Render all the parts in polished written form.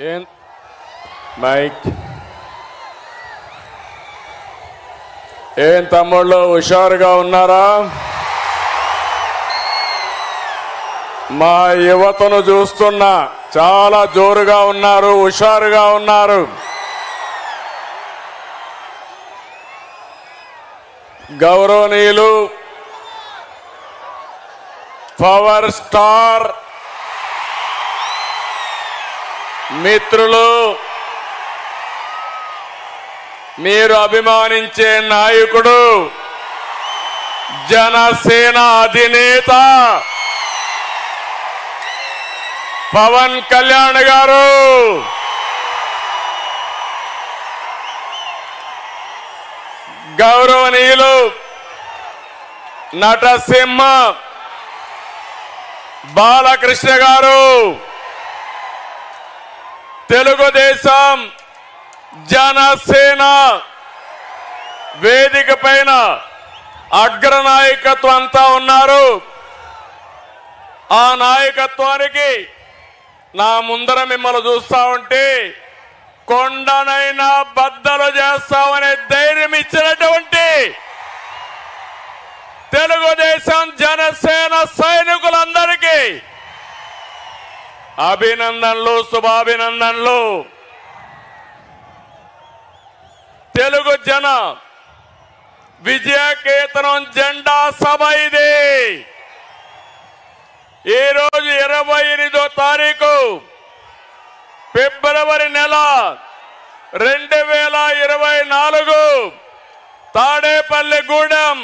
ఏం మైక్ ఏం తమ్ముళ్ళు హుషారుగా ఉన్నారా? మా యువతను చూస్తున్నా చాలా జోరుగా ఉన్నారు, హుషారుగా ఉన్నారు. గౌరవనీయులు పవర్ స్టార్ మిత్రులు, మీరు అభిమానించే నాయకుడు, జనసేన అధినేత పవన్ కళ్యాణ్ గారు, గౌరవనీయులు నటసింహ బాలకృష్ణ గారు, తెలుగుదేశం జనసేన వేదిక పైన అగ్రనాయకత్వం అంతా ఉన్నారు. ఆ నాయకత్వానికి నా ముందర మిమ్మల్ని చూస్తా ఉంటే కొండనైనా బద్దలు చేస్తామనే ధైర్యం ఇచ్చినటువంటి తెలుగుదేశం జనసేన సైనికులందరికీ అభినందనలు, శుభాభినందనలు. తెలుగు జన విజయకేతనం జెండా సభ ఇది. ఈ రోజు 28వ తారీఖు ఫిబ్రవరి నెల 2024 తాడేపల్లిగూడెం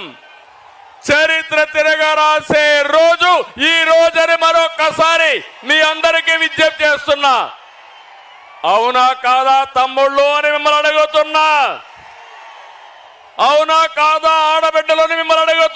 చరిత్ర తిరగరాసే రోజు ఈ రోజని మరొక్కసారి మీ అందరికీ విజ్ఞప్తి చేస్తున్నా. అవునా కాదా తమ్ముళ్ళు అని మిమ్మల్ని అడుగుతున్నా. అవునా కాదా ఆడబిడ్డలని మిమ్మల్ని అడుగుతున్నా.